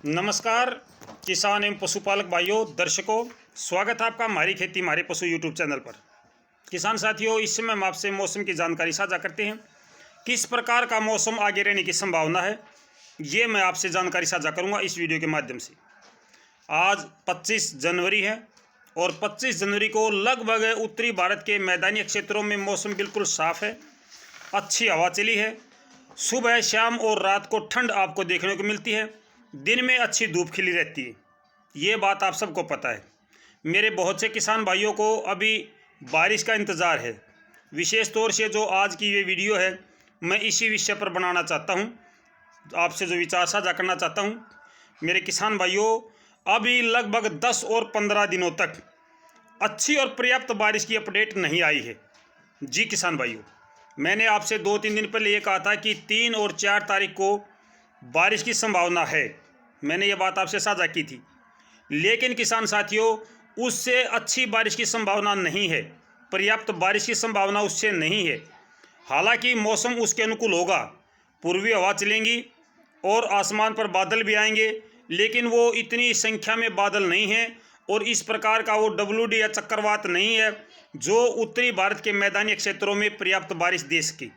नमस्कार किसान एवं पशुपालक भाइयों, दर्शकों, स्वागत है आपका हमारी खेती हमारे पशु यूट्यूब चैनल पर। किसान साथियों, इस समय हम आपसे मौसम की जानकारी साझा करते हैं। किस प्रकार का मौसम आगे रहने की संभावना है, ये मैं आपसे जानकारी साझा करूंगा इस वीडियो के माध्यम से। आज 25 जनवरी है और 25 जनवरी को लगभग उत्तरी भारत के मैदानी क्षेत्रों में मौसम बिल्कुल साफ है। अच्छी हवा चली है। सुबह, शाम और रात को ठंड आपको देखने को मिलती है। दिन में अच्छी धूप खिली रहती है। ये बात आप सबको पता है। मेरे बहुत से किसान भाइयों को अभी बारिश का इंतज़ार है। विशेष तौर से जो आज की ये वीडियो है, मैं इसी विषय पर बनाना चाहता हूँ, आपसे जो विचार साझा करना चाहता हूँ। मेरे किसान भाइयों, अभी लगभग 10 और 15 दिनों तक अच्छी और पर्याप्त बारिश की अपडेट नहीं आई है। जी किसान भाइयों, मैंने आपसे 2-3 दिन पहले ये कहा था कि 3 और 4 तारीख को बारिश की संभावना है। मैंने ये बात आपसे साझा की थी, लेकिन किसान साथियों, उससे अच्छी बारिश की संभावना नहीं है। पर्याप्त बारिश की संभावना उससे नहीं है। हालांकि मौसम उसके अनुकूल होगा, पूर्वी हवा चलेंगी और आसमान पर बादल भी आएंगे, लेकिन वो इतनी संख्या में बादल नहीं हैं और इस प्रकार का वो WD या चक्रवात नहीं है जो उत्तरी भारत के मैदानी क्षेत्रों में पर्याप्त बारिश दे सके।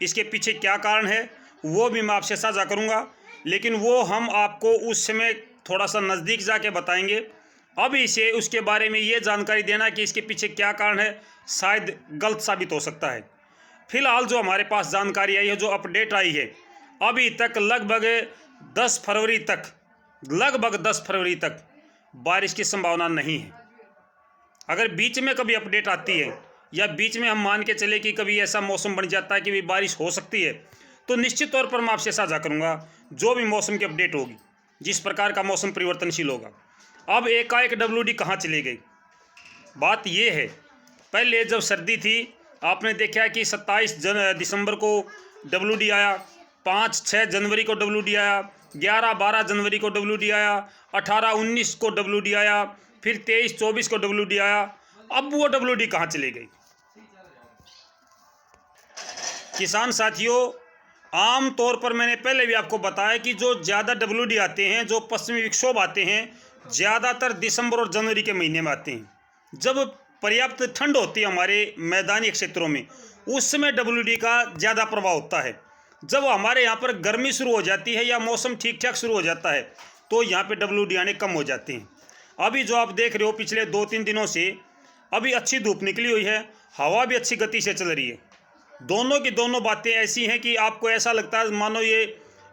इसके पीछे क्या कारण है वो भी मैं आपसे साझा करूंगा, लेकिन वो हम आपको उस समय थोड़ा सा नज़दीक जाके बताएंगे। अभी से उसके बारे में ये जानकारी देना कि इसके पीछे क्या कारण है, शायद गलत साबित हो सकता है। फिलहाल जो हमारे पास जानकारी आई है, जो अपडेट आई है, अभी तक लगभग 10 फरवरी तक बारिश की संभावना नहीं है। अगर बीच में कभी अपडेट आती है या बीच में हम मान के चले कि कभी ऐसा मौसम बन जाता है कि भी बारिश हो सकती है, तो निश्चित तौर पर मैं आपसे साझा करूंगा जो भी मौसम की अपडेट होगी, जिस प्रकार का मौसम परिवर्तनशील होगा। अब एकाएक WD कहाँ चली गई? बात यह है, पहले जब सर्दी थी, आपने देखा कि 27 दिसंबर को WD आया, 5-6 जनवरी को WD आया, 11-12 जनवरी को WD आया, 18-19 को WD आया, फिर 23-24 को WD आया। अब वो WD कहाँ चली गई? किसान साथियों, आम तौर पर मैंने पहले भी आपको बताया कि जो ज़्यादा WD आते हैं, जो पश्चिमी विक्षोभ आते हैं, ज़्यादातर दिसंबर और जनवरी के महीने में आते हैं, जब पर्याप्त ठंड होती है हमारे मैदानी क्षेत्रों में। उस समय WD का ज़्यादा प्रभाव होता है। जब हमारे यहाँ पर गर्मी शुरू हो जाती है या मौसम ठीक ठाक शुरू हो जाता है, तो यहाँ पे WD आने कम हो जाते हैं। अभी जो आप देख रहे हो, पिछले 2-3 दिनों से अभी अच्छी धूप निकली हुई है, हवा भी अच्छी गति से चल रही है। दोनों की दोनों बातें ऐसी हैं कि आपको ऐसा लगता है मानो ये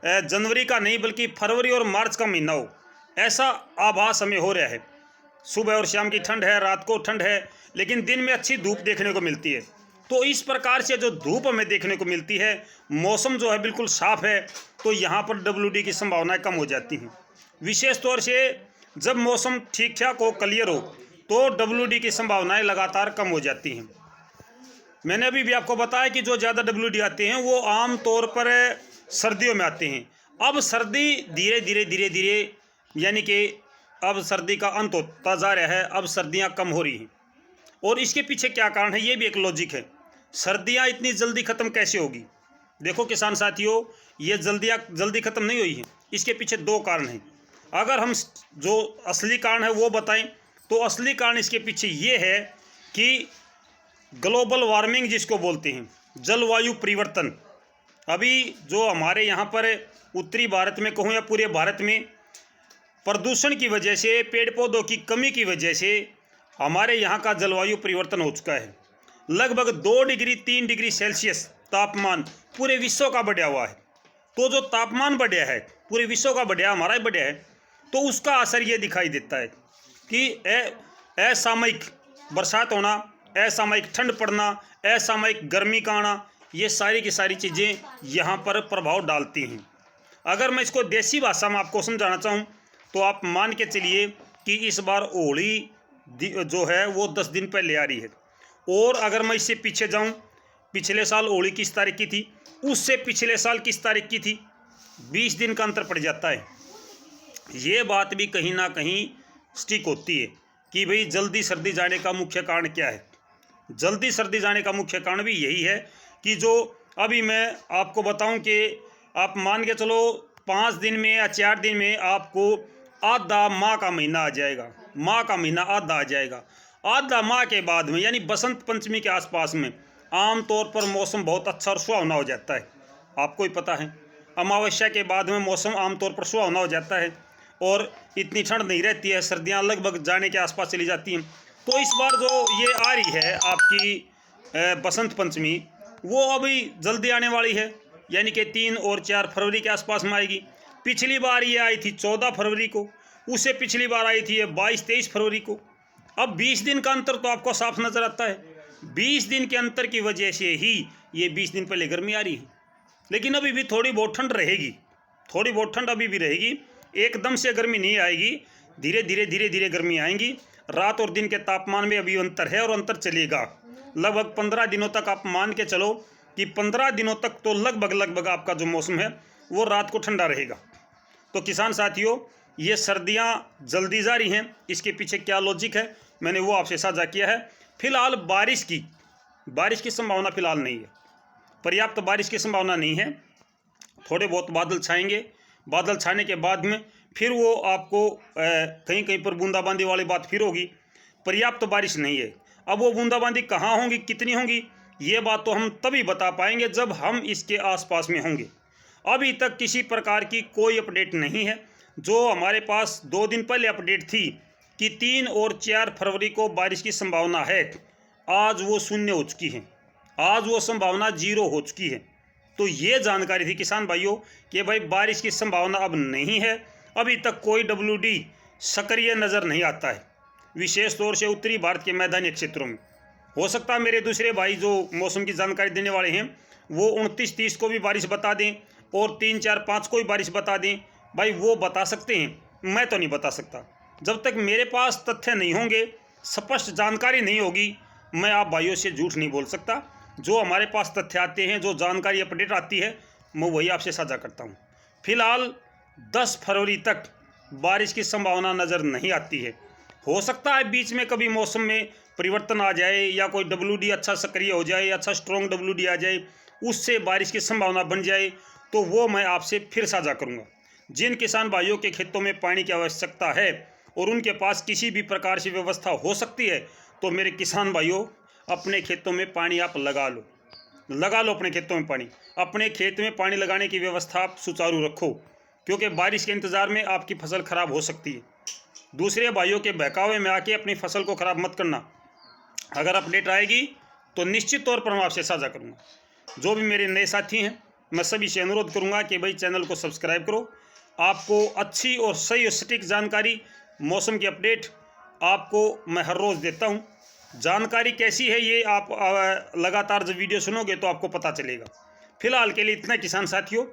जनवरी का नहीं बल्कि फरवरी और मार्च का महीना हो, ऐसा आभास हमें हो रहा है। सुबह और शाम की ठंड है, रात को ठंड है, लेकिन दिन में अच्छी धूप देखने को मिलती है। तो इस प्रकार से जो धूप हमें देखने को मिलती है, मौसम जो है बिल्कुल साफ है, तो यहाँ पर WD की संभावनाएं कम हो जाती हैं। विशेष तौर से जब मौसम ठीक ठाक हो, क्लियर हो, तो WD की संभावनाएं लगातार कम हो जाती हैं। मैंने अभी भी आपको बताया कि जो ज़्यादा WD आते हैं वो आम तौर पर सर्दियों में आते हैं। अब सर्दी धीरे धीरे यानी कि अब सर्दी का अंत होता जा रहा है, अब सर्दियां कम हो रही हैं। और इसके पीछे क्या कारण है, ये भी एक लॉजिक है। सर्दियां इतनी जल्दी ख़त्म कैसे होगी? देखो किसान साथियों, ये जल्दी ख़त्म नहीं हुई है। इसके पीछे 2 कारण हैं। अगर हम जो असली कारण है वो बताएं, तो असली कारण इसके पीछे ये है कि ग्लोबल वार्मिंग जिसको बोलते हैं, जलवायु परिवर्तन। अभी जो हमारे यहाँ पर उत्तरी भारत में कहूँ या पूरे भारत में, प्रदूषण की वजह से, पेड़ पौधों की कमी की वजह से हमारे यहाँ का जलवायु परिवर्तन हो चुका है। लगभग 2 डिग्री 3 डिग्री सेल्सियस तापमान पूरे विश्व का बढ़ा हुआ है। तो जो तापमान बढ़ा है पूरे विश्व का बढ़ा, हमारा ही बढ़ा है, तो उसका असर ये दिखाई देता है कि असामयिक बरसात होना, असामयिक ठंड पड़ना, असामयिक गर्मी का आना, ये सारी की सारी चीज़ें यहाँ पर प्रभाव डालती हैं। अगर मैं इसको देसी भाषा में आपको समझाना चाहूँ, तो आप मान के चलिए कि इस बार होली जो है वो 10 दिन पहले आ रही है। और अगर मैं इससे पीछे जाऊँ, पिछले साल होली किस तारीख की थी, उससे पिछले साल किस तारीख की थी, 20 दिन का अंतर पड़ जाता है। ये बात भी कहीं ना कहीं स्टिक होती है कि भाई जल्दी सर्दी जाने का मुख्य कारण क्या है। जल्दी सर्दी जाने का मुख्य कारण भी यही है कि जो अभी मैं आपको बताऊं कि आप मान के चलो 5 दिन में या 4 दिन में आपको आधा माह का महीना आ जाएगा, माह का महीना आधा आ जाएगा। आधा माह के बाद में यानी बसंत पंचमी के आसपास में आम तौर पर मौसम बहुत अच्छा और सुहावना हो जाता है। आपको ही पता है अमावस्या के बाद में मौसम आमतौर पर सुहावना हो जाता है और इतनी ठंड नहीं रहती है, सर्दियां लगभग जाने के आसपास चली जाती हैं। तो इस बार जो ये आ रही है आपकी बसंत पंचमी, वो अभी जल्दी आने वाली है, यानी कि 3 और 4 फरवरी के आसपास में आएगी। पिछली बार ये आई थी 14 फरवरी को, उससे पिछली बार आई थी ये 22-23 फरवरी को। अब 20 दिन का अंतर तो आपको साफ नज़र आता है। 20 दिन के अंतर की वजह से ही ये 20 दिन पहले गर्मी आ रही है। लेकिन अभी भी थोड़ी बहुत ठंड रहेगी, थोड़ी बहुत ठंड अभी भी रहेगी। एकदम से गर्मी नहीं आएगी, धीरे धीरे गर्मी आएंगी। रात और दिन के तापमान में अभी अंतर है और अंतर चलेगा। लगभग 15 दिनों तक आप मान के चलो कि 15 दिनों तक तो लगभग आपका जो मौसम है वो रात को ठंडा रहेगा। तो किसान साथियों, ये सर्दियां जल्दी जारी हैं, इसके पीछे क्या लॉजिक है मैंने वो आपसे साझा किया है। फिलहाल बारिश की संभावना फिलहाल नहीं है, पर्याप्त बारिश की संभावना नहीं है। थोड़े बहुत बादल छाएंगे, बादल छाने के बाद में फिर वो आपको कहीं कहीं पर बूंदाबांदी वाली बात फिर होगी। पर्याप्त बारिश नहीं है। अब वो बूंदाबांदी कहाँ होंगी, कितनी होंगी, ये बात तो हम तभी बता पाएंगे जब हम इसके आसपास में होंगे। अभी तक किसी प्रकार की कोई अपडेट नहीं है। जो हमारे पास 2 दिन पहले अपडेट थी कि 3 और 4 फरवरी को बारिश की संभावना है, आज वो शून्य हो चुकी है, आज वो संभावना 0 हो चुकी है। तो ये जानकारी थी किसान भाइयों कि भाई बारिश की संभावना अब नहीं है। अभी तक कोई WD सक्रिय नज़र नहीं आता है, विशेष तौर से उत्तरी भारत के मैदानी क्षेत्रों में। हो सकता है मेरे दूसरे भाई जो मौसम की जानकारी देने वाले हैं वो 29-30 को भी बारिश बता दें और 3, 4, 5 को भी बारिश बता दें। भाई वो बता सकते हैं, मैं तो नहीं बता सकता। जब तक मेरे पास तथ्य नहीं होंगे, स्पष्ट जानकारी नहीं होगी, मैं आप भाइयों से झूठ नहीं बोल सकता। जो हमारे पास तथ्य आते हैं, जो जानकारी अपडेट आती है, मैं वही आपसे साझा करता हूँ। फिलहाल 10 फरवरी तक बारिश की संभावना नज़र नहीं आती है। हो सकता है बीच में कभी मौसम में परिवर्तन आ जाए या कोई WD अच्छा सक्रिय हो जाए, अच्छा स्ट्रॉन्ग WD आ जाए, उससे बारिश की संभावना बन जाए, तो वो मैं आपसे फिर साझा करूँगा। जिन किसान भाइयों के खेतों में पानी की आवश्यकता है और उनके पास किसी भी प्रकार की व्यवस्था हो सकती है, तो मेरे किसान भाइयों अपने खेतों में पानी आप लगा लो अपने खेतों में पानी। अपने खेत में पानी लगाने की व्यवस्था आप सुचारू रखो, क्योंकि बारिश के इंतज़ार में आपकी फसल खराब हो सकती है। दूसरे भाइयों के बहकावे में आके अपनी फसल को ख़राब मत करना। अगर अपडेट आएगी तो निश्चित तौर पर मैं आपसे साझा करूँगा। जो भी मेरे नए साथी हैं, मैं सभी से अनुरोध करूँगा कि भाई चैनल को सब्सक्राइब करो। आपको अच्छी और सही और सटीक जानकारी, मौसम की अपडेट आपको मैं हर रोज़ देता हूँ। जानकारी कैसी है ये आप लगातार जब वीडियो सुनोगे तो आपको पता चलेगा। फिलहाल के लिए इतना किसान साथियों,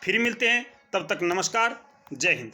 फिर मिलते हैं, तब तक नमस्कार, जय हिंद।